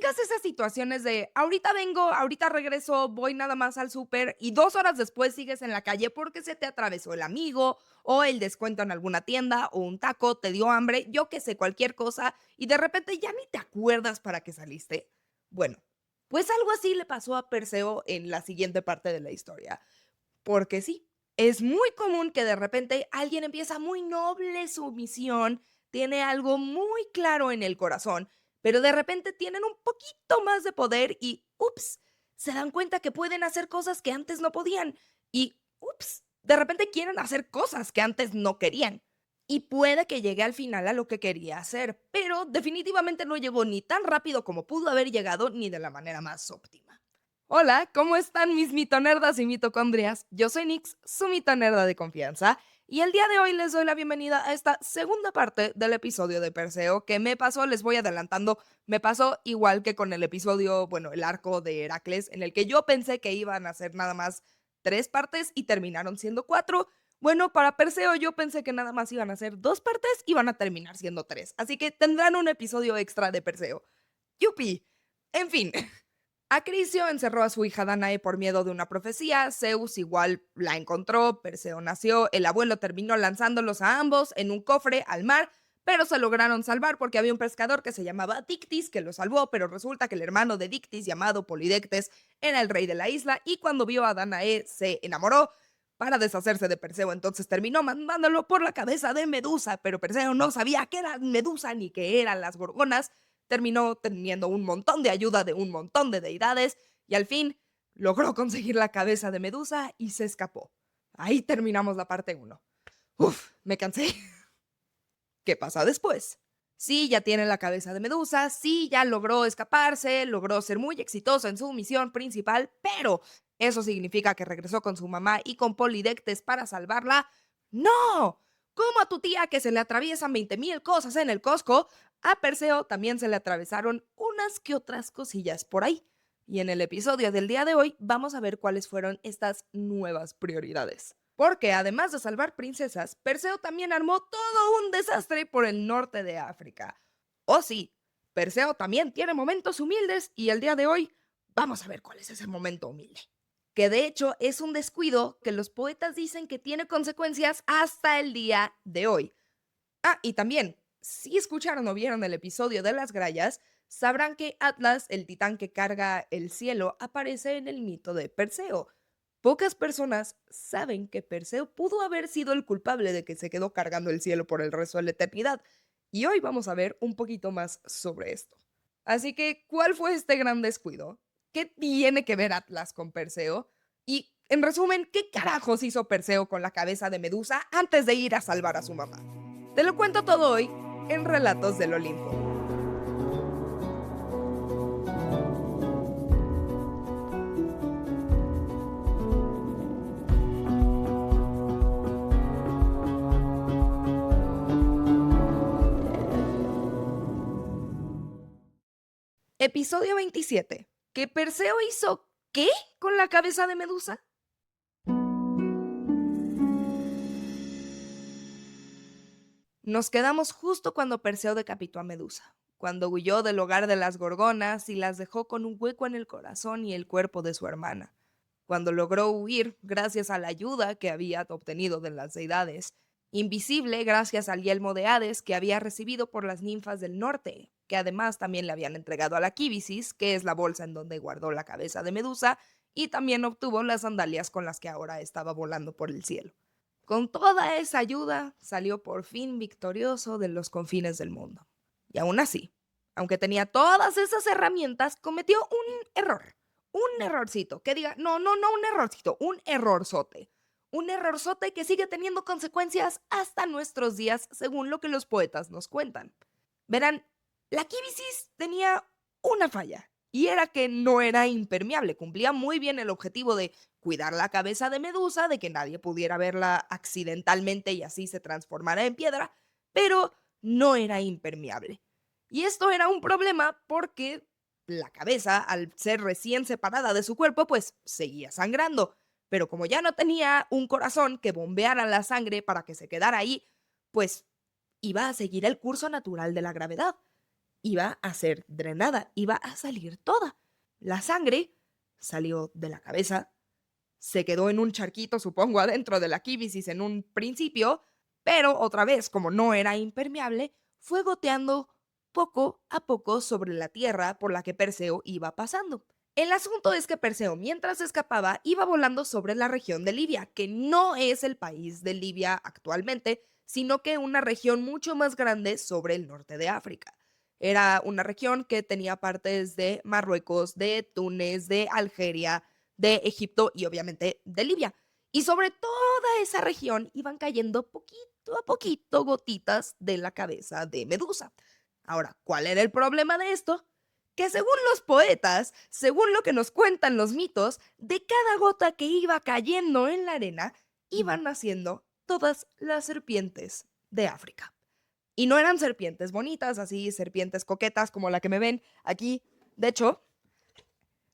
ubicas esas situaciones de ahorita vengo, ahorita regreso, voy nada más al súper y 2 horas después sigues en la calle porque se te atravesó el amigo o el descuento en alguna tienda o un taco, te dio hambre, yo qué sé, cualquier cosa, y de repente ya ni te acuerdas para qué saliste? Bueno, pues algo así le pasó a Perseo en la siguiente parte de la historia. Porque sí, es muy común que de repente alguien empieza muy noble su misión, tiene algo muy claro en el corazón, pero de repente tienen un poquito más de poder y, ups, se dan cuenta que pueden hacer cosas que antes no podían y, ups, de repente quieren hacer cosas que antes no querían. Y puede que llegue al final a lo que quería hacer, pero definitivamente no llegó ni tan rápido como pudo haber llegado ni de la manera más óptima. Hola, ¿cómo están mis mitonerdas y mitocondrias? Yo soy Nix, su mitonerda de confianza, y el día de hoy les doy la bienvenida a esta segunda parte del episodio de Perseo que me pasó, les voy adelantando, me pasó igual que con el episodio, bueno, el arco de Heracles, en el que yo pensé que iban a ser nada más 3 partes y terminaron siendo 4. Bueno, para Perseo yo pensé que nada más iban a ser 2 partes y van a terminar siendo 3, así que tendrán un episodio extra de Perseo. ¡Yupi! En fin. Acrisio encerró a su hija Danae por miedo de una profecía, Zeus igual la encontró, Perseo nació, el abuelo terminó lanzándolos a ambos en un cofre al mar, pero se lograron salvar porque había un pescador que se llamaba Dictis que lo salvó, pero resulta que el hermano de Dictis, llamado Polidectes, era el rey de la isla y cuando vio a Danae se enamoró para deshacerse de Perseo, entonces terminó mandándolo por la cabeza de Medusa, pero Perseo no sabía qué era Medusa ni qué eran las gorgonas, terminó teniendo un montón de ayuda de un montón de deidades y al fin logró conseguir la cabeza de Medusa y se escapó. Ahí terminamos la parte uno. Uf, me cansé. ¿Qué pasa después? Sí, ya tiene la cabeza de Medusa, sí, ya logró escaparse, logró ser muy exitoso en su misión principal, pero ¿eso significa que regresó con su mamá y con Polidectes para salvarla? ¡No! Como a tu tía que se le atraviesan 20,000 cosas en el Costco, a Perseo también se le atravesaron unas que otras cosillas por ahí. Y en el episodio del día de hoy vamos a ver cuáles fueron estas nuevas prioridades. Porque además de salvar princesas, Perseo también armó todo un desastre por el norte de África. Oh sí, Perseo también tiene momentos humildes y el día de hoy vamos a ver cuál es ese momento humilde. Que de hecho es un descuido que los poetas dicen que tiene consecuencias hasta el día de hoy. Ah, y también, si escucharon o vieron el episodio de las grallas, sabrán que Atlas, el titán que carga el cielo, aparece en el mito de Perseo. Pocas personas saben que Perseo pudo haber sido el culpable de que se quedó cargando el cielo por el resto de la eternidad, y hoy vamos a ver un poquito más sobre esto. Así que, ¿cuál fue este gran descuido? ¿Qué tiene que ver Atlas con Perseo? Y, en resumen, ¿qué carajos hizo Perseo con la cabeza de Medusa antes de ir a salvar a su mamá? Te lo cuento todo hoy en Relatos del Olimpo. Episodio 27. ¿Que Perseo hizo qué con la cabeza de Medusa? Nos quedamos justo cuando Perseo decapitó a Medusa, cuando huyó del hogar de las gorgonas y las dejó con un hueco en el corazón y el cuerpo de su hermana, cuando logró huir gracias a la ayuda que había obtenido de las deidades, invisible gracias al yelmo de Hades que había recibido por las ninfas del norte, que además también le habían entregado a la Kíbisis, que es la bolsa en donde guardó la cabeza de Medusa, y también obtuvo las sandalias con las que ahora estaba volando por el cielo. Con toda esa ayuda, salió por fin victorioso de los confines del mundo. Y aún así, aunque tenía todas esas herramientas, cometió un error. Un errorcito. Que diga, no un errorcito, un errorzote. Un errorzote que sigue teniendo consecuencias hasta nuestros días, según lo que los poetas nos cuentan. Verán, la Kíbisis tenía una falla, y era que no era impermeable, cumplía muy bien el objetivo de cuidar la cabeza de Medusa, de que nadie pudiera verla accidentalmente y así se transformara en piedra, pero no era impermeable. Y esto era un problema porque la cabeza, al ser recién separada de su cuerpo, pues seguía sangrando. Pero como ya no tenía un corazón que bombeara la sangre para que se quedara ahí, pues iba a seguir el curso natural de la gravedad. iba a ser drenada, iba a salir toda. La sangre salió de la cabeza, se quedó en un charquito, supongo, adentro de la quíbisis en un principio, pero otra vez, como no era impermeable, fue goteando poco a poco sobre la tierra por la que Perseo iba pasando. El asunto es que Perseo, mientras escapaba, iba volando sobre la región de Libia, que no es el país de Libia actualmente, sino que una región mucho más grande sobre el norte de África. Era una región que tenía partes de Marruecos, de Túnez, de Algeria, de Egipto y obviamente de Libia. Y sobre toda esa región iban cayendo poquito a poquito gotitas de la cabeza de Medusa. Ahora, ¿cuál era el problema de esto? Que según los poetas, según lo que nos cuentan los mitos, de cada gota que iba cayendo en la arena, iban naciendo todas las serpientes de África. Y no eran serpientes bonitas, así serpientes coquetas como la que me ven aquí. De hecho,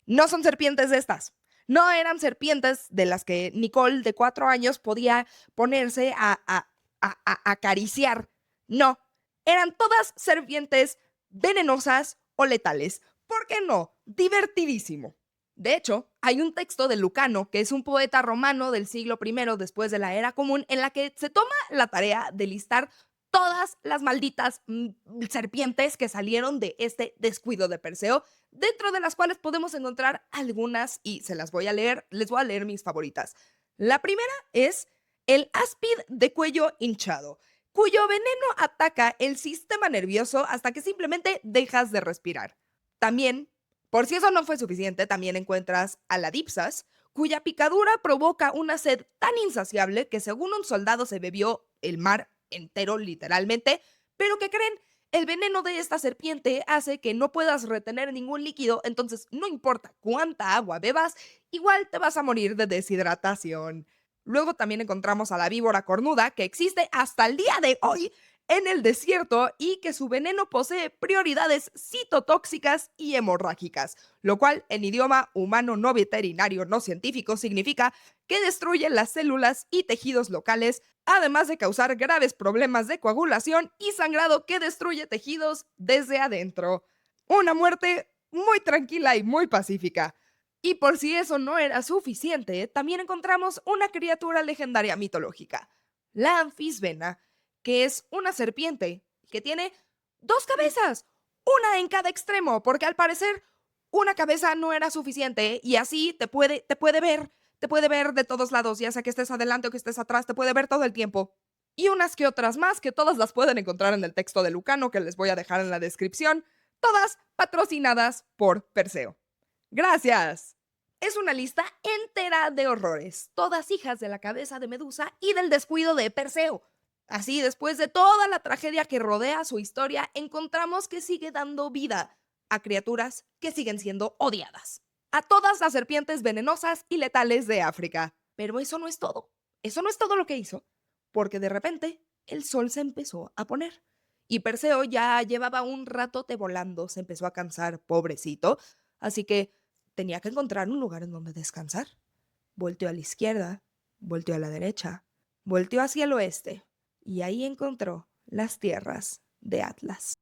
no son serpientes de estas. No eran serpientes de las que Nicole, de 4 años, podía ponerse a acariciar. No, eran todas serpientes venenosas o letales. ¿Por qué no? Divertidísimo. De hecho, hay un texto de Lucano, que es un poeta romano del siglo I después de la era común, en la que se toma la tarea de listar todas las malditas serpientes que salieron de este descuido de Perseo, dentro de las cuales podemos encontrar algunas y se las voy a leer, les voy a leer mis favoritas. La primera es el áspid de cuello hinchado, cuyo veneno ataca el sistema nervioso hasta que simplemente dejas de respirar. También, por si eso no fue suficiente, también encuentras a la dipsas, cuya picadura provoca una sed tan insaciable que según un soldado se bebió el mar entero literalmente, pero ¿qué creen? El veneno de esta serpiente hace que no puedas retener ningún líquido, entonces no importa cuánta agua bebas, igual te vas a morir de deshidratación. Luego también encontramos a la víbora cornuda, que existe hasta el día de hoy en el desierto y que su veneno posee prioridades citotóxicas y hemorrágicas, lo cual en idioma humano no veterinario no científico significa que destruye las células y tejidos locales, además de causar graves problemas de coagulación y sangrado que destruye tejidos desde adentro. Una muerte muy tranquila y muy pacífica. Y por si eso no era suficiente, también encontramos una criatura legendaria mitológica, la anfisbena, que es una serpiente que tiene dos cabezas, una en cada extremo, porque al parecer una cabeza no era suficiente y así te puede ver de todos lados, ya sea que estés adelante o que estés atrás, te puede ver todo el tiempo. Y unas que otras más que todas las pueden encontrar en el texto de Lucano, que les voy a dejar en la descripción, todas patrocinadas por Perseo. ¡Gracias! Es una lista entera de horrores, todas hijas de la cabeza de Medusa y del descuido de Perseo. Así, después de toda la tragedia que rodea su historia, encontramos que sigue dando vida a criaturas que siguen siendo odiadas. A todas las serpientes venenosas y letales de África. Pero eso no es todo. Eso no es todo lo que hizo. Porque de repente el sol se empezó a poner. Y Perseo ya llevaba un ratote volando, se empezó a cansar, pobrecito. Así que tenía que encontrar un lugar en donde descansar. Volteó a la izquierda, volteó a la derecha, volteó hacia el oeste y ahí encontró las tierras de Atlas.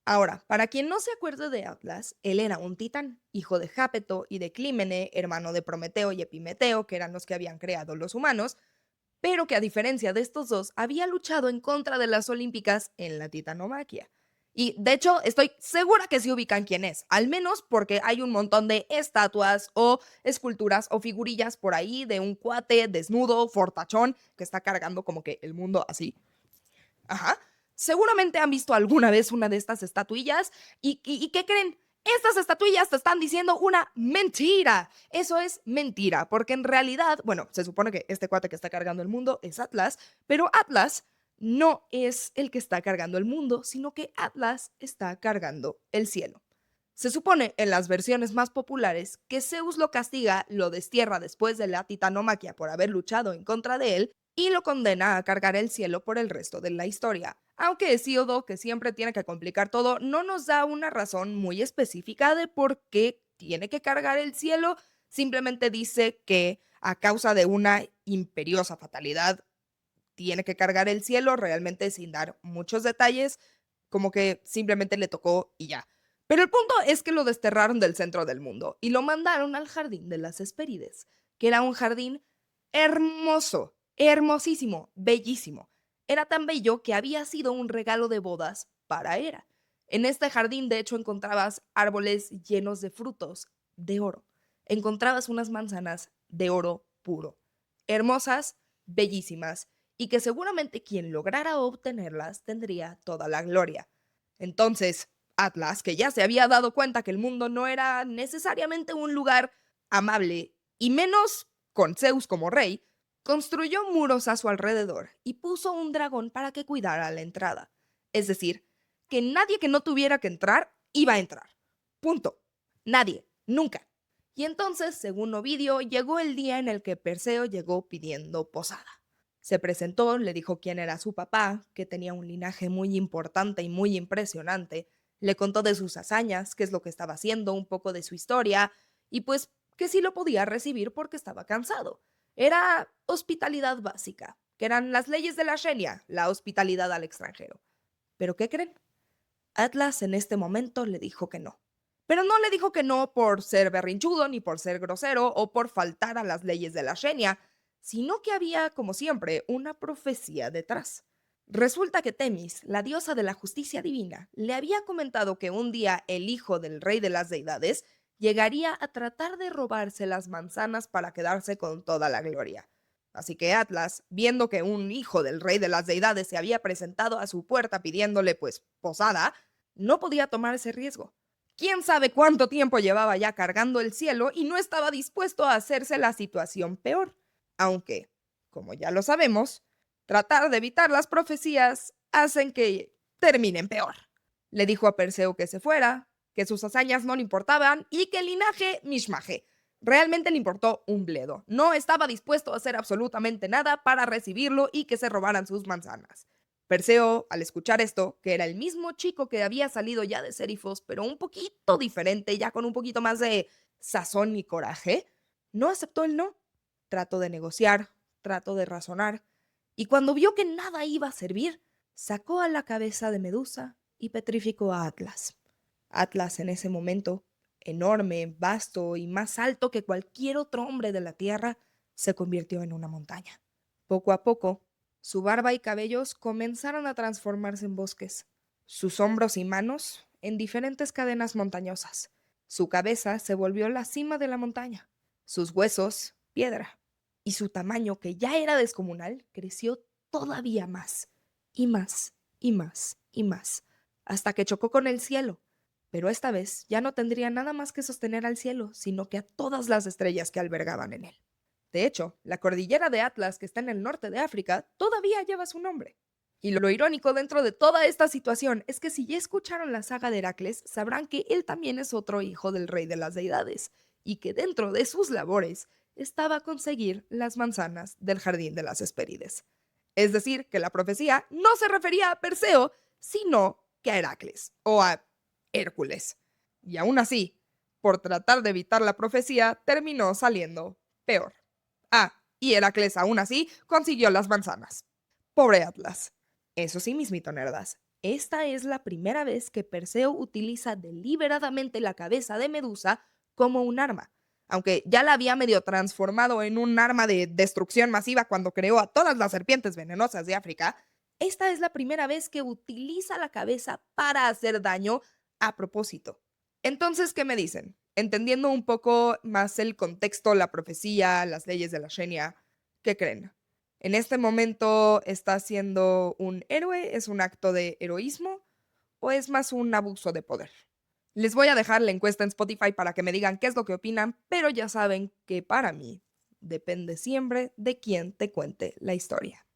Ahora, para quien no se acuerde de Atlas, él era un titán, hijo de Jápeto y de Clímene, hermano de Prometeo y Epimeteo, que eran los que habían creado los humanos, pero que a diferencia de estos dos, había luchado en contra de las olímpicas en la titanomaquia. Y de hecho, estoy segura que sí ubican quién es, al menos porque hay un montón de estatuas o esculturas o figurillas por ahí de un cuate desnudo, fortachón, que está cargando como que el mundo así. Ajá. Seguramente han visto alguna vez una de estas estatuillas y ¿qué creen? Estas estatuillas te están diciendo una mentira. Eso es mentira, porque en realidad, bueno, se supone que este cuate que está cargando el mundo es Atlas, pero Atlas no es el que está cargando el mundo, sino que Atlas está cargando el cielo. Se supone en las versiones más populares que Zeus lo castiga, lo destierra después de la titanomaquia por haber luchado en contra de él y lo condena a cargar el cielo por el resto de la historia. Aunque Hesíodo, que siempre tiene que complicar todo, no nos da una razón muy específica de por qué tiene que cargar el cielo, simplemente dice que a causa de una imperiosa fatalidad tiene que cargar el cielo, realmente sin dar muchos detalles, como que simplemente le tocó y ya. Pero el punto es que lo desterraron del centro del mundo y lo mandaron al jardín de las Hespérides, que era un jardín hermoso, hermosísimo, bellísimo. Era tan bello que había sido un regalo de bodas para Hera. En este jardín, de hecho, encontrabas árboles llenos de frutos de oro. Encontrabas unas manzanas de oro puro, hermosas, bellísimas, y que seguramente quien lograra obtenerlas tendría toda la gloria. Entonces, Atlas, que ya se había dado cuenta que el mundo no era necesariamente un lugar amable, y menos con Zeus como rey, construyó muros a su alrededor y puso un dragón para que cuidara la entrada. Es decir, que nadie que no tuviera que entrar iba a entrar. Punto. Nadie, nunca. Y entonces, según Ovidio, llegó el día en el que Perseo llegó pidiendo posada. Se presentó, le dijo quién era su papá, que tenía un linaje muy importante y muy impresionante, le contó de sus hazañas, qué es lo que estaba haciendo, un poco de su historia, y pues que sí lo podía recibir porque estaba cansado. Era hospitalidad básica, que eran las leyes de la Xenia, la hospitalidad al extranjero. ¿Pero qué creen? Atlas en este momento le dijo que no. Pero no le dijo que no por ser berrinchudo, ni por ser grosero, o por faltar a las leyes de la Xenia, sino que había, como siempre, una profecía detrás. Resulta que Temis, la diosa de la justicia divina, le había comentado que un día el hijo del rey de las deidades llegaría a tratar de robarse las manzanas para quedarse con toda la gloria. Así que Atlas, viendo que un hijo del rey de las deidades se había presentado a su puerta pidiéndole, pues, posada, no podía tomar ese riesgo. ¿Quién sabe cuánto tiempo llevaba ya cargando el cielo y no estaba dispuesto a hacerse la situación peor? Aunque, como ya lo sabemos, tratar de evitar las profecías hacen que terminen peor. Le dijo a Perseo que se fuera, que sus hazañas no le importaban y que el linaje mishmaje. Realmente le importó un bledo. No estaba dispuesto a hacer absolutamente nada para recibirlo y que se robaran sus manzanas. Perseo, al escuchar esto, que era el mismo chico que había salido ya de Serifos, pero un poquito diferente, ya con un poquito más de sazón y coraje, no aceptó el no. Trató de negociar, trató de razonar, y cuando vio que nada iba a servir, sacó a la cabeza de Medusa y petrificó a Atlas. Atlas en ese momento, enorme, vasto y más alto que cualquier otro hombre de la tierra, se convirtió en una montaña. Poco a poco, su barba y cabellos comenzaron a transformarse en bosques, sus hombros y manos en diferentes cadenas montañosas. Su cabeza se volvió la cima de la montaña, sus huesos piedra, y su tamaño, que ya era descomunal, creció todavía más, y más, y más, y más, hasta que chocó con el cielo. Pero esta vez ya no tendría nada más que sostener al cielo, sino que a todas las estrellas que albergaban en él. De hecho, la cordillera de Atlas, que está en el norte de África, todavía lleva su nombre. Y lo irónico dentro de toda esta situación es que si ya escucharon la saga de Heracles, sabrán que él también es otro hijo del rey de las deidades, y que dentro de sus labores estaba conseguir las manzanas del jardín de las Hespérides. Es decir, que la profecía no se refería a Perseo, sino que a Heracles, o a Hércules. Y aún así, por tratar de evitar la profecía, terminó saliendo peor. Ah, y Heracles aún así consiguió las manzanas. Pobre Atlas. Eso sí, mis mitonerdas, esta es la primera vez que Perseo utiliza deliberadamente la cabeza de Medusa como un arma. Aunque ya la había medio transformado en un arma de destrucción masiva cuando creó a todas las serpientes venenosas de África, esta es la primera vez que utiliza la cabeza para hacer daño a propósito. Entonces, ¿qué me dicen? Entendiendo un poco más el contexto, la profecía, las leyes de la Xenia, ¿qué creen? ¿En este momento está siendo un héroe? ¿Es un acto de heroísmo? ¿O es más un abuso de poder? Les voy a dejar la encuesta en Spotify para que me digan qué es lo que opinan, pero ya saben que para mí depende siempre de quién te cuente la historia.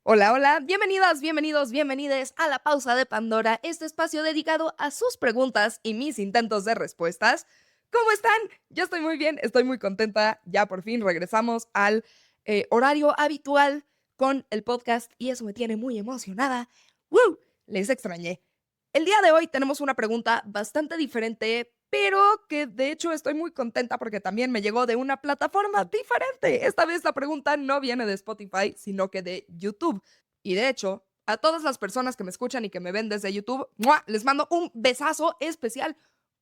Hola, hola, bienvenidas, bienvenidos, bienvenides a La Pausa de Pandora, este espacio dedicado a sus preguntas y mis intentos de respuestas. ¿Cómo están? Yo estoy muy bien, estoy muy contenta, ya por fin regresamos al horario habitual con el podcast y eso me tiene muy emocionada. ¡Woo! Les extrañé. El día de hoy tenemos una pregunta bastante diferente, pero que de hecho estoy muy contenta porque también me llegó de una plataforma diferente. Esta vez la pregunta no viene de Spotify, sino que de YouTube. Y de hecho, a todas las personas que me escuchan y que me ven desde YouTube, ¡mua!, les mando un besazo especial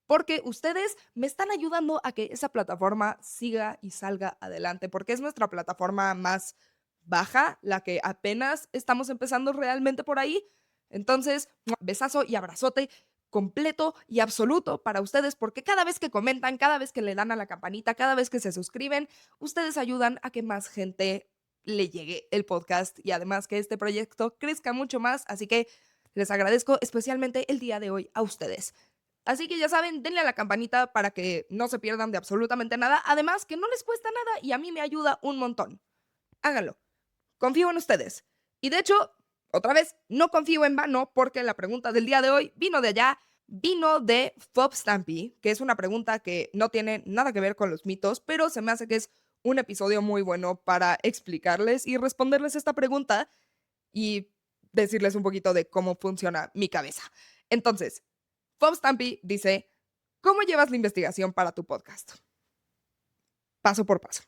porque ustedes me están ayudando a que esa plataforma siga y salga adelante, porque es nuestra plataforma más baja, la que apenas estamos empezando realmente por ahí. Entonces, ¡mua!, besazo y abrazote completo y absoluto para ustedes, porque cada vez que comentan, cada vez que le dan a la campanita, cada vez que se suscriben, ustedes ayudan a que más gente le llegue el podcast y además que este proyecto crezca mucho más. Así que les agradezco especialmente el día de hoy a ustedes. Así que ya saben, denle a la campanita para que no se pierdan de absolutamente nada. Además, que no les cuesta nada y a mí me ayuda un montón. Háganlo. Confío en ustedes. Y de hecho, otra vez, no confío en vano porque la pregunta del día de hoy vino de allá, vino de Fob Stampy, que es una pregunta que no tiene nada que ver con los mitos, pero se me hace que es un episodio muy bueno para explicarles y responderles esta pregunta y decirles un poquito de cómo funciona mi cabeza. Entonces, Fob Stampy dice, ¿cómo llevas la investigación para tu podcast? Paso por paso.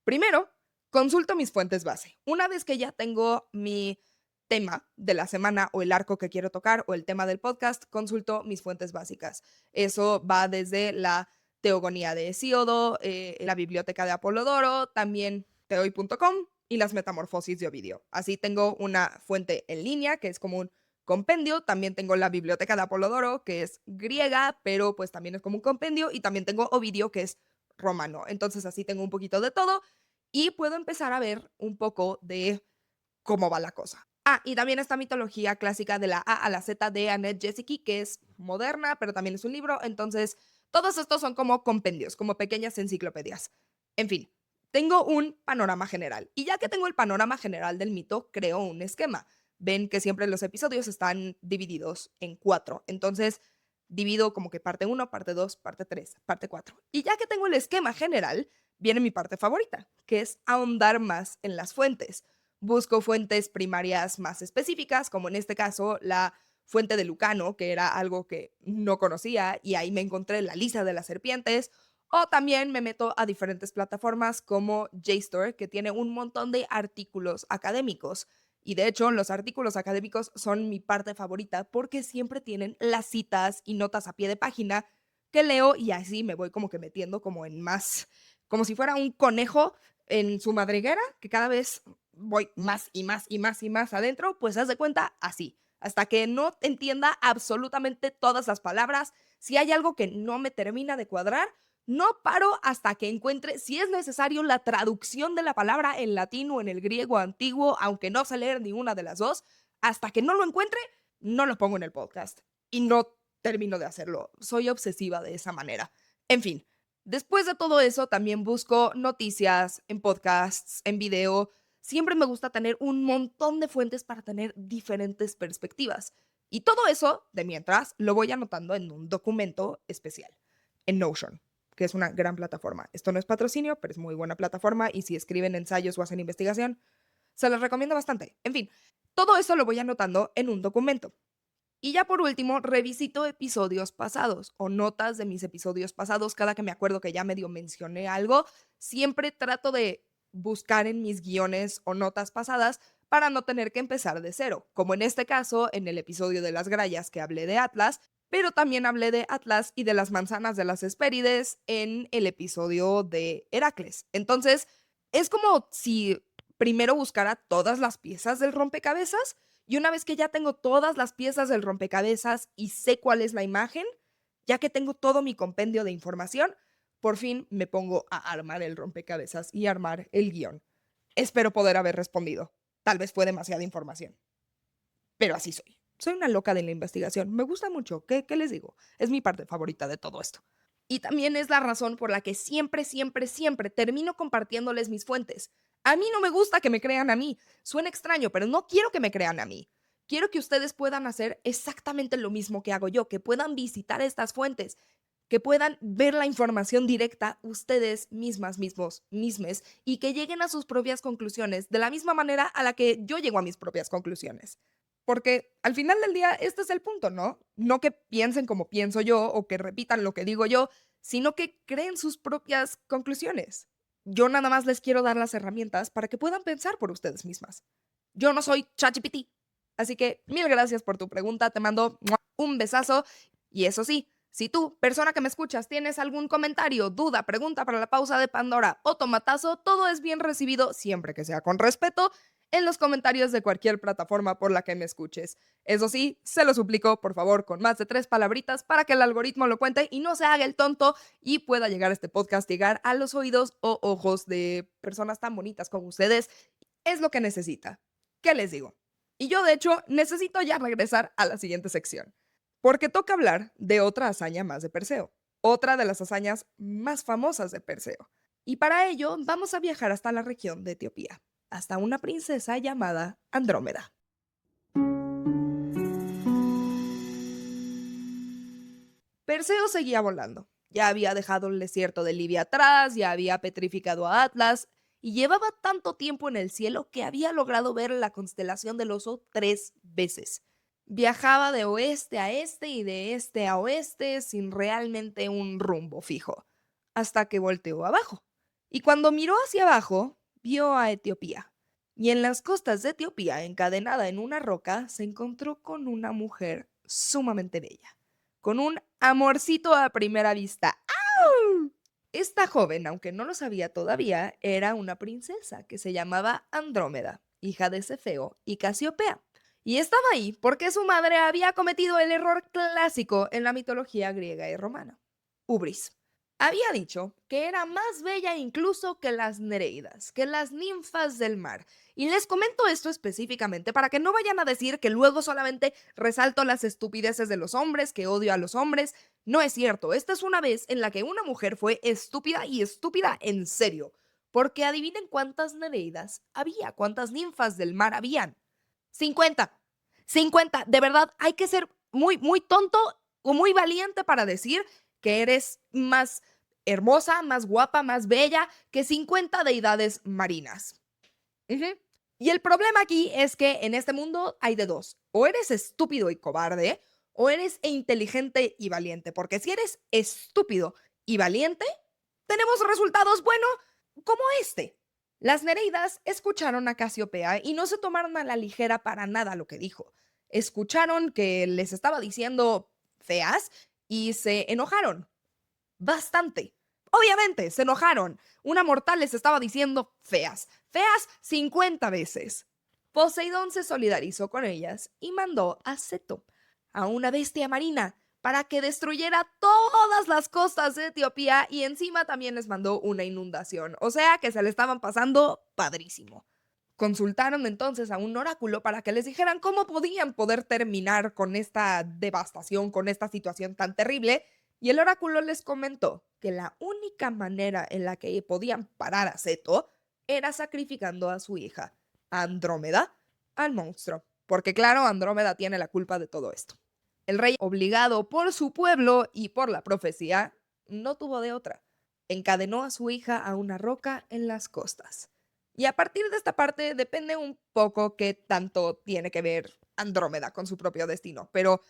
Primero, consulto mis fuentes base. Una vez que ya tengo mi tema de la semana o el arco que quiero tocar o el tema del podcast, consulto mis fuentes básicas. Eso va desde la Teogonía de Hesíodo, la Biblioteca de Apolodoro, también teoi.com y las Metamorfosis de Ovidio. Así tengo una fuente en línea que es como un compendio, también tengo la Biblioteca de Apolodoro que es griega, pero pues también es como un compendio y también tengo Ovidio que es romano. Entonces así tengo un poquito de todo y puedo empezar a ver un poco de cómo va la cosa. Ah, y también esta mitología clásica de la A a la Z de Annette Jessicki, que es moderna, pero también es un libro. Entonces, todos estos son como compendios, como pequeñas enciclopedias. En fin, tengo un panorama general. Y ya que tengo el panorama general del mito, creo un esquema. Ven que siempre los episodios están divididos en 4. Entonces, divido como que parte 1, parte 2, parte 3, parte 4. Y ya que tengo el esquema general, viene mi parte favorita, que es ahondar más en las fuentes. Busco fuentes primarias más específicas, como en este caso la fuente de Lucano, que era algo que no conocía, y ahí me encontré la lista de las serpientes. O también me meto a diferentes plataformas como JSTOR, que tiene un montón de artículos académicos. Y de hecho, los artículos académicos son mi parte favorita porque siempre tienen las citas y notas a pie de página que leo y así me voy como que metiendo como en más, como si fuera un conejo en su madriguera, que cada vez voy más y más y más y más adentro, pues haz de cuenta así, hasta que no entienda absolutamente todas las palabras. Si hay algo que no me termina de cuadrar, no paro hasta que encuentre, si es necesario, la traducción de la palabra en latín o en el griego antiguo, aunque no sé leer ninguna de las dos. Hasta que no lo encuentre, no lo pongo en el podcast. Y no termino de hacerlo. Soy obsesiva de esa manera. En fin, después de todo eso, también busco noticias en podcasts, en video. Siempre me gusta tener un montón de fuentes para tener diferentes perspectivas. Y todo eso, de mientras, lo voy anotando en un documento especial, en Notion, que es una gran plataforma. Esto no es patrocinio, pero es muy buena plataforma y si escriben ensayos o hacen investigación, se los recomiendo bastante. En fin, todo eso lo voy anotando en un documento. Y ya por último, revisito episodios pasados o notas de mis episodios pasados. Cada que me acuerdo que ya medio mencioné algo, siempre trato de buscar en mis guiones o notas pasadas para no tener que empezar de cero, como en este caso en el episodio de las grallas que hablé de Atlas, pero también hablé de Atlas y de las manzanas de las Hespérides en el episodio de Heracles. Entonces, es como si primero buscara todas las piezas del rompecabezas y una vez que ya tengo todas las piezas del rompecabezas y sé cuál es la imagen, ya que tengo todo mi compendio de información, por fin me pongo a armar el rompecabezas y armar el guión. Espero poder haber respondido. Tal vez fue demasiada información, pero así soy. Soy una loca de la investigación. Me gusta mucho. ¿Qué les digo? Es mi parte favorita de todo esto. Y también es la razón por la que siempre, siempre, siempre termino compartiéndoles mis fuentes. A mí no me gusta que me crean a mí. Suena extraño, pero no quiero que me crean a mí. Quiero que ustedes puedan hacer exactamente lo mismo que hago yo, que puedan visitar estas fuentes, que puedan ver la información directa ustedes mismas, mismos, mismes, y que lleguen a sus propias conclusiones de la misma manera a la que yo llego a mis propias conclusiones. Porque al final del día, este es el punto, ¿no? No que piensen como pienso yo o que repitan lo que digo yo, sino que creen sus propias conclusiones. Yo nada más les quiero dar las herramientas para que puedan pensar por ustedes mismas. Yo no soy ChatGPT. Así que mil gracias por tu pregunta, te mando un besazo. Y eso sí, si tú, persona que me escuchas, tienes algún comentario, duda, pregunta para la pausa de Pandora o tomatazo, todo es bien recibido siempre que sea con respeto en los comentarios de cualquier plataforma por la que me escuches. Eso sí, se lo suplico, por favor, con más de 3 palabritas para que el algoritmo lo cuente y no se haga el tonto y pueda llegar este podcast, llegar a los oídos o ojos de personas tan bonitas como ustedes. Es lo que necesita. ¿Qué les digo? Y yo, de hecho, necesito ya regresar a la siguiente sección, porque toca hablar de otra hazaña más de Perseo, otra de las hazañas más famosas de Perseo. Y para ello vamos a viajar hasta la región de Etiopía, hasta una princesa llamada Andrómeda. Perseo seguía volando. Ya había dejado el desierto de Libia atrás, ya había petrificado a Atlas, y llevaba tanto tiempo en el cielo que había logrado ver la constelación del oso 3 veces. Viajaba de oeste a este y de este a oeste sin realmente un rumbo fijo, hasta que volteó abajo. Y cuando miró hacia abajo, vio a Etiopía. Y en las costas de Etiopía, encadenada en una roca, se encontró con una mujer sumamente bella, con un amorcito a primera vista. ¡Au! Esta joven, aunque no lo sabía todavía, era una princesa que se llamaba Andrómeda, hija de Cefeo y Casiopea. Y estaba ahí porque su madre había cometido el error clásico en la mitología griega y romana. Ubris. Había dicho que era más bella incluso que las Nereidas, que las ninfas del mar. Y les comento esto específicamente para que no vayan a decir que luego solamente resalto las estupideces de los hombres, que odio a los hombres. No es cierto, esta es una vez en la que una mujer fue estúpida y estúpida en serio. Porque adivinen cuántas Nereidas había, cuántas ninfas del mar habían. 50. 50. De verdad, hay que ser muy, muy tonto o muy valiente para decir que eres más hermosa, más guapa, más bella que 50 deidades marinas. Ujú. Y el problema aquí es que en este mundo hay de dos. O eres estúpido y cobarde, o eres inteligente y valiente. Porque si eres estúpido y valiente, tenemos resultados, bueno, como este. Las Nereidas escucharon a Casiopea y no se tomaron a la ligera para nada lo que dijo. Escucharon que les estaba diciendo feas y se enojaron. Bastante. Obviamente, se enojaron. Una mortal les estaba diciendo feas. Feas 50 veces. Poseidón se solidarizó con ellas y mandó a Ceto, a una bestia marina, para que destruyera todas las costas de Etiopía y encima también les mandó una inundación. O sea que se le estaban pasando padrísimo. Consultaron entonces a un oráculo para que les dijeran cómo podían poder terminar con esta devastación, con esta situación tan terrible, y el oráculo les comentó que la única manera en la que podían parar a Ceto era sacrificando a su hija, Andrómeda, al monstruo, porque claro, Andrómeda tiene la culpa de todo esto. El rey, obligado por su pueblo y por la profecía, no tuvo de otra. Encadenó a su hija a una roca en las costas. Y a partir de esta parte depende un poco qué tanto tiene que ver Andrómeda con su propio destino, pero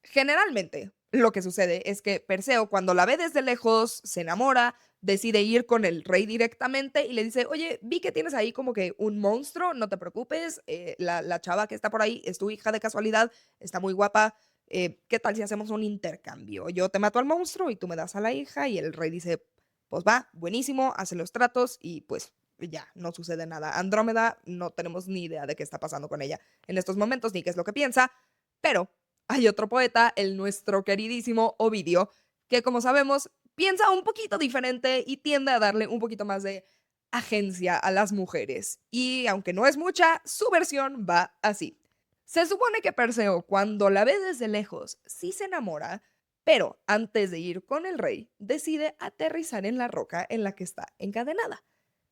generalmente lo que sucede es que Perseo, cuando la ve desde lejos, se enamora, decide ir con el rey directamente y le dice, oye, vi que tienes ahí como que un monstruo, no te preocupes, la chava que está por ahí es tu hija de casualidad, está muy guapa, ¿qué tal si hacemos un intercambio? Yo te mato al monstruo y tú me das a la hija y el rey dice, pues va, buenísimo, hace los tratos y pues ya, no sucede nada. Andrómeda, no tenemos ni idea de qué está pasando con ella en estos momentos, ni qué es lo que piensa, pero hay otro poeta, el nuestro queridísimo Ovidio, que como sabemos piensa un poquito diferente y tiende a darle un poquito más de agencia a las mujeres. Y aunque no es mucha, su versión va así. Se supone que Perseo, cuando la ve desde lejos, sí se enamora, pero antes de ir con el rey, decide aterrizar en la roca en la que está encadenada.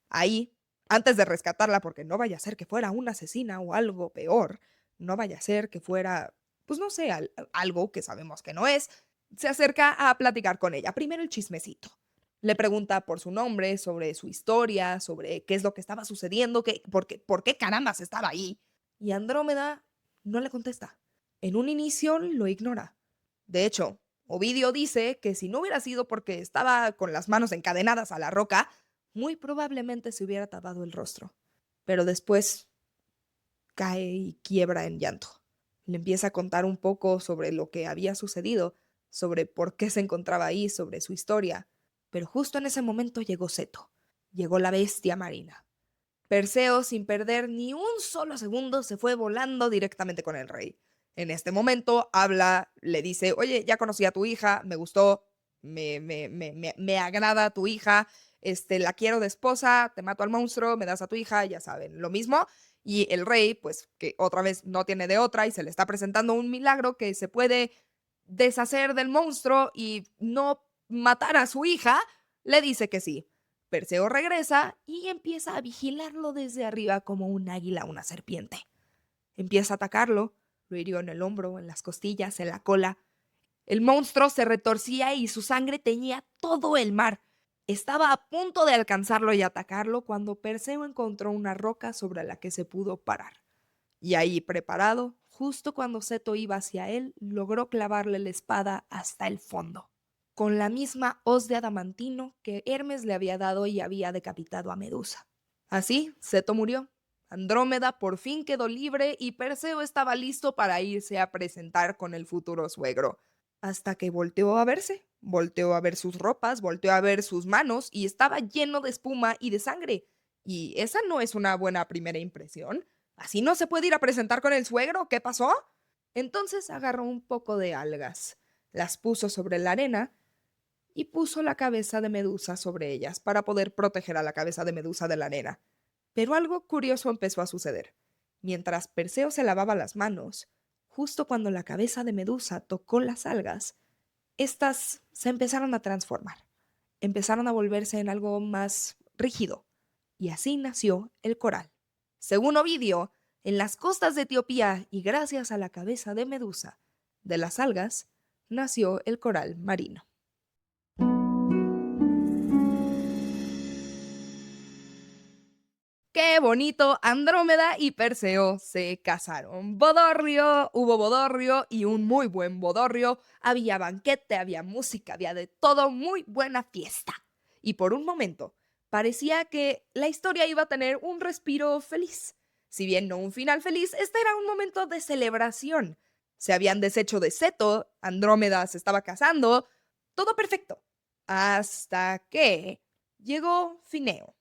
Ahí, antes de rescatarla, porque no vaya a ser que fuera una asesina o algo peor, no vaya a ser que fuera, pues no sé, algo que sabemos que no es, se acerca a platicar con ella. Primero el chismecito. Le pregunta por su nombre, sobre su historia, sobre qué es lo que estaba sucediendo, por qué carambas estaba ahí. Y Andrómeda no le contesta. En un inicio lo ignora. De hecho, Ovidio dice que si no hubiera sido porque estaba con las manos encadenadas a la roca, muy probablemente se hubiera tapado el rostro. Pero después cae y quiebra en llanto. Le empieza a contar un poco sobre lo que había sucedido, sobre por qué se encontraba ahí, sobre su historia. Pero justo en ese momento llegó Seto. Llegó la bestia marina. Perseo, sin perder ni un solo segundo, se fue volando directamente con el rey. En este momento habla, le dice, oye, ya conocí a tu hija, me gustó, me agrada tu hija, la quiero de esposa, te mato al monstruo, me das a tu hija, ya saben, lo mismo. Y el rey, pues que otra vez no tiene de otra y se le está presentando un milagro que se puede deshacer del monstruo y no matar a su hija, le dice que sí. Perseo regresa y empieza a vigilarlo desde arriba como un águila a una serpiente. Empieza a atacarlo, lo hirió en el hombro, en las costillas, en la cola. El monstruo se retorcía y su sangre teñía todo el mar. Estaba a punto de alcanzarlo y atacarlo cuando Perseo encontró una roca sobre la que se pudo parar. Y ahí, preparado, justo cuando Seto iba hacia él, logró clavarle la espada hasta el fondo, con la misma hoz de adamantino que Hermes le había dado y había decapitado a Medusa. Así, Seto murió. Andrómeda por fin quedó libre y Perseo estaba listo para irse a presentar con el futuro suegro. Hasta que volteó a verse, volteó a ver sus ropas, volteó a ver sus manos y estaba lleno de espuma y de sangre. Y esa no es una buena primera impresión. ¿Así no se puede ir a presentar con el suegro? ¿Qué pasó? Entonces agarró un poco de algas, las puso sobre la arena y puso la cabeza de Medusa sobre ellas para poder proteger a la cabeza de Medusa de la arena. Pero algo curioso empezó a suceder. Mientras Perseo se lavaba las manos, justo cuando la cabeza de Medusa tocó las algas, estas se empezaron a transformar, empezaron a volverse en algo más rígido, y así nació el coral. Según Ovidio, en las costas de Etiopía y gracias a la cabeza de Medusa, de las algas, nació el coral marino. Qué bonito, Andrómeda y Perseo se casaron. Bodorrio, hubo bodorrio y un muy buen bodorrio. Había banquete, había música, había de todo, muy buena fiesta. Y por un momento, parecía que la historia iba a tener un respiro feliz. Si bien no un final feliz, este era un momento de celebración. Se habían deshecho de Seto, Andrómeda se estaba casando, todo perfecto. Hasta que llegó Fineo.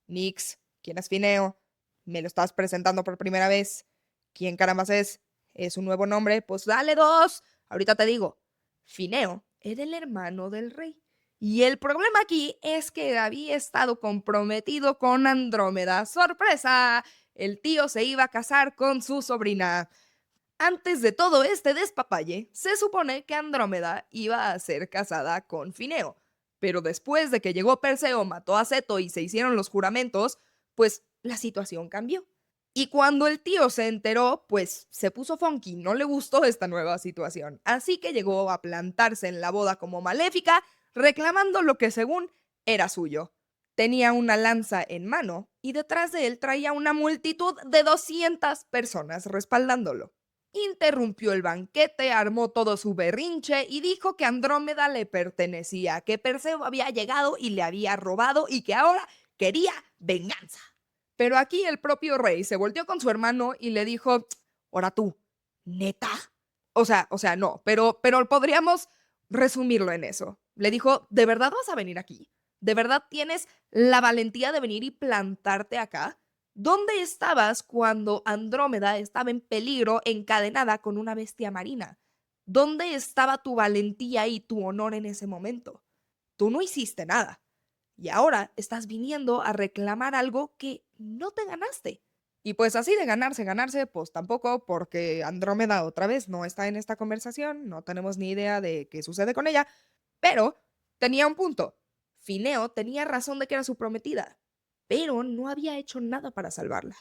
Nix, ¿quién es Fineo? Me lo estás presentando por primera vez. ¿Quién carambas es? ¿Es un nuevo nombre? Pues dale dos. Ahorita te digo. Fineo era el hermano del rey. Y el problema aquí es que había estado comprometido con Andrómeda. ¡Sorpresa! El tío se iba a casar con su sobrina. Antes de todo este despapalle, se supone que Andrómeda iba a ser casada con Fineo. Pero después de que llegó Perseo, mató a Seto y se hicieron los juramentos, pues la situación cambió. Y cuando el tío se enteró, pues se puso funky, no le gustó esta nueva situación. Así que llegó a plantarse en la boda como maléfica, reclamando lo que según era suyo. Tenía una lanza en mano y detrás de él traía una multitud de 200 personas respaldándolo. Interrumpió el banquete, armó todo su berrinche y dijo que Andrómeda le pertenecía, que Perseo había llegado y le había robado y que ahora quería venganza. Pero aquí el propio rey se volteó con su hermano y le dijo, ahora tú, ¿neta? O sea, no, pero podríamos resumirlo en eso. Le dijo, ¿de verdad vas a venir aquí? ¿De verdad tienes la valentía de venir y plantarte acá? ¿Dónde estabas cuando Andrómeda estaba en peligro encadenada con una bestia marina? ¿Dónde estaba tu valentía y tu honor en ese momento? Tú no hiciste nada. Y ahora estás viniendo a reclamar algo que no te ganaste. Y pues así de ganarse, pues tampoco, porque Andrómeda otra vez no está en esta conversación, no tenemos ni idea de qué sucede con ella, pero tenía un punto. Fineo tenía razón de que era su prometida, pero no había hecho nada para salvarla.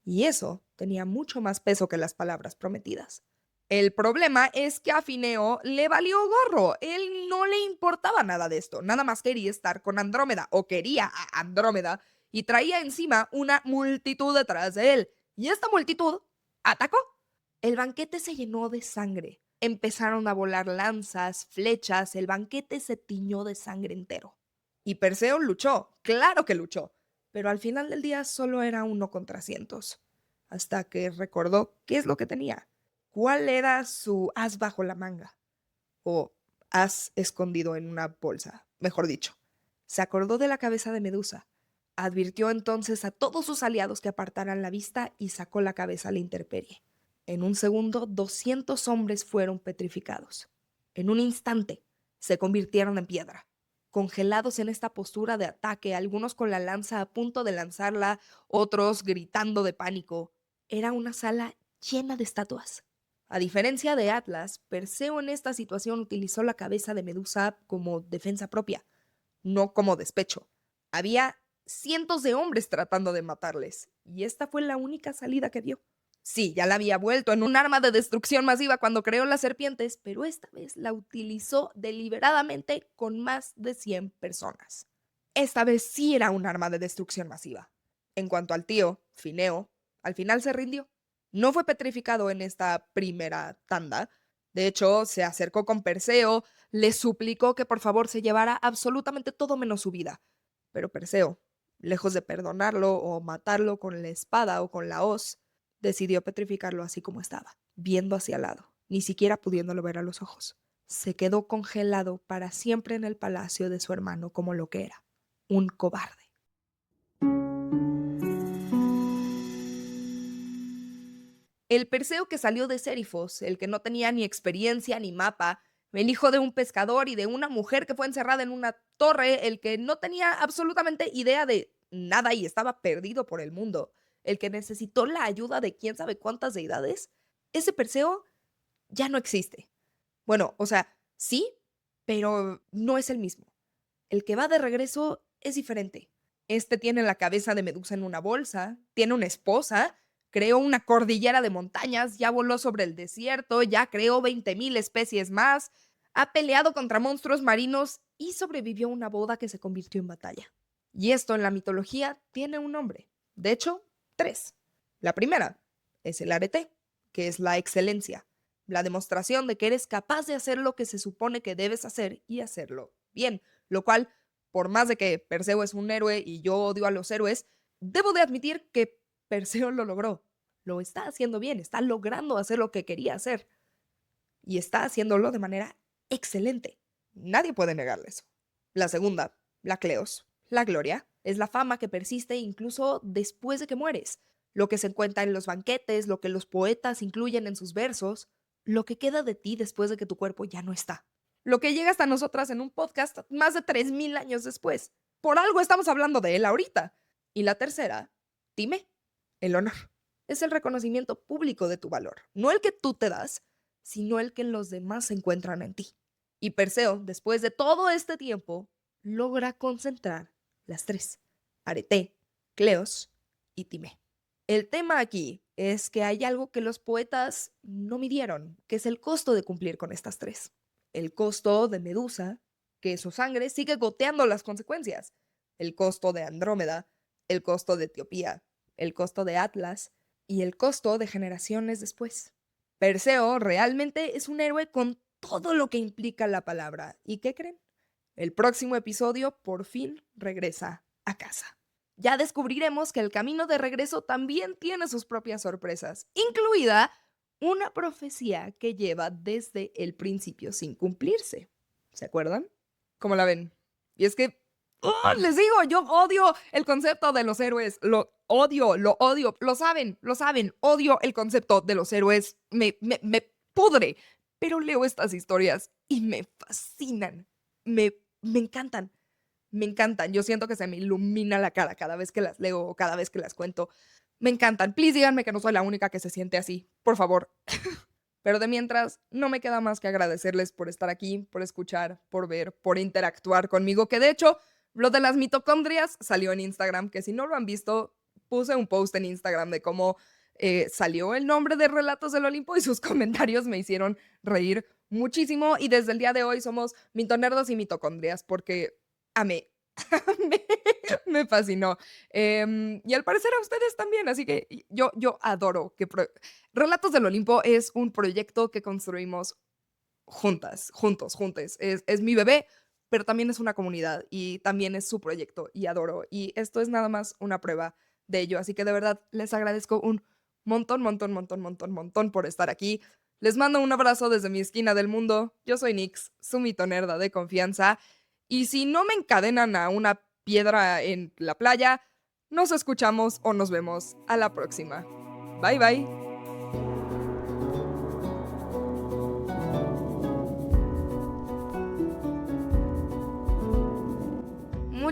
Y eso tenía mucho más peso que las palabras prometidas. El problema es que a Fineo le valió gorro. Él no le importaba nada de esto. Nada más quería estar con Andrómeda o quería a Andrómeda y traía encima una multitud detrás de él. Y esta multitud atacó. El banquete se llenó de sangre. Empezaron a volar lanzas, flechas, el banquete se tiñó de sangre entero. Y Perseo luchó, claro que luchó, pero al final del día solo era 1 contra cientos. Hasta que recordó qué es lo que tenía. ¿Cuál era su as bajo la manga? O as escondido en una bolsa, mejor dicho. Se acordó de la cabeza de Medusa. Advirtió entonces a todos sus aliados que apartaran la vista y sacó la cabeza a la intemperie. En un segundo, 200 hombres fueron petrificados. En un instante, se convirtieron en piedra. Congelados en esta postura de ataque, algunos con la lanza a punto de lanzarla, otros gritando de pánico. Era una sala llena de estatuas. A diferencia de Atlas, Perseo en esta situación utilizó la cabeza de Medusa como defensa propia, no como despecho. Había cientos de hombres tratando de matarles, y esta fue la única salida que dio. Sí, ya la había vuelto en un arma de destrucción masiva cuando creó las serpientes, pero esta vez la utilizó deliberadamente con más de 100 personas. Esta vez sí era un arma de destrucción masiva. En cuanto al tío, Fineo, al final se rindió. No fue petrificado en esta primera tanda. De hecho, se acercó con Perseo, le suplicó que por favor se llevara absolutamente todo menos su vida. Pero Perseo, lejos de perdonarlo o matarlo con la espada o con la hoz, decidió petrificarlo así como estaba, viendo hacia el lado, ni siquiera pudiéndolo ver a los ojos. Se quedó congelado para siempre en el palacio de su hermano como lo que era, un cobarde. El Perseo que salió de Sérifos, el que no tenía ni experiencia ni mapa, el hijo de un pescador y de una mujer que fue encerrada en una torre, el que no tenía absolutamente idea de nada y estaba perdido por el mundo, el que necesitó la ayuda de quién sabe cuántas deidades, ese Perseo ya no existe. Bueno, o sea, sí, pero no es el mismo. El que va de regreso es diferente. Este tiene la cabeza de Medusa en una bolsa, tiene una esposa, creó una cordillera de montañas, ya voló sobre el desierto, ya creó 20,000 especies más, ha peleado contra monstruos marinos y sobrevivió a una boda que se convirtió en batalla. Y esto en la mitología tiene un nombre. De hecho, 3. La primera es el arete, que es la excelencia, la demostración de que eres capaz de hacer lo que se supone que debes hacer y hacerlo bien, lo cual, por más de que Perseo es un héroe y yo odio a los héroes, debo de admitir que Perseo lo logró. Lo está haciendo bien, está logrando hacer lo que quería hacer. Y está haciéndolo de manera excelente. Nadie puede negarle eso. La segunda, la Cleos, la gloria, es la fama que persiste incluso después de que mueres. Lo que se encuentra en los banquetes, lo que los poetas incluyen en sus versos, lo que queda de ti después de que tu cuerpo ya no está. Lo que llega hasta nosotras en un podcast más de 3,000 años después. Por algo estamos hablando de él ahorita. Y la tercera, dime, el honor. Es el reconocimiento público de tu valor, no el que tú te das, sino el que los demás encuentran en ti. Y Perseo, después de todo este tiempo, logra concentrar las 3, Arete, Cleos y Timé. El tema aquí es que hay algo que los poetas no midieron, que es el costo de cumplir con estas 3. El costo de Medusa, que su sangre sigue goteando las consecuencias. El costo de Andrómeda, el costo de Etiopía, el costo de Atlas y el costo de generaciones después. Perseo realmente es un héroe con todo lo que implica la palabra. ¿Y qué creen? El próximo episodio por fin regresa a casa. Ya descubriremos que el camino de regreso también tiene sus propias sorpresas, incluida una profecía que lleva desde el principio sin cumplirse. ¿Se acuerdan? ¿Cómo la ven? Y es que, les digo, yo odio el concepto de los héroes. Lo odio, lo saben, odio el concepto de los héroes. Me pudre. Pero leo estas historias y me fascinan. Me encantan. Me encantan. Yo siento que se me ilumina la cara cada vez que las leo o cada vez que las cuento. Me encantan. Please díganme que no soy la única que se siente así. Por favor. Pero de mientras, no me queda más que agradecerles por estar aquí, por escuchar, por ver, por interactuar conmigo, que de hecho, lo de las mitocondrias salió en Instagram, que si no lo han visto, puse un post en Instagram de cómo salió el nombre de Relatos del Olimpo y sus comentarios me hicieron reír muchísimo y desde el día de hoy somos mitonerdos y mitocondrias porque amé Me me fascinó. Y al parecer a ustedes también, así que yo adoro que Relatos del Olimpo es un proyecto que construimos juntas, juntos, juntes. Es mi bebé, pero también es una comunidad y también es su proyecto y adoro. Y esto es nada más una prueba de ello. Así que de verdad les agradezco un montón, montón, montón, montón, montón por estar aquí. Les mando un abrazo desde mi esquina del mundo. Yo soy Nix, su mitonerda de confianza. Y si no me encadenan a una piedra en la playa, nos escuchamos o nos vemos a la próxima. Bye bye.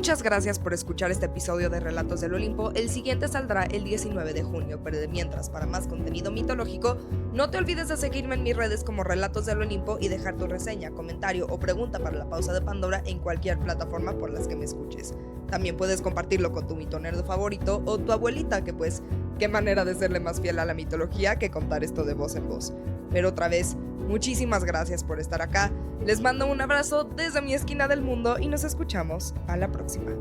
Muchas gracias por escuchar este episodio de Relatos del Olimpo. El siguiente saldrá el 19 de junio, pero de mientras, para más contenido mitológico, no te olvides de seguirme en mis redes como Relatos del Olimpo y dejar tu reseña, comentario o pregunta para la pausa de Pandora en cualquier plataforma por las que me escuches. También puedes compartirlo con tu mitonerdo favorito o tu abuelita, que pues, qué manera de serle más fiel a la mitología que contar esto de voz en voz. Pero otra vez, muchísimas gracias por estar acá. Les mando un abrazo desde mi esquina del mundo y nos escuchamos a la próxima.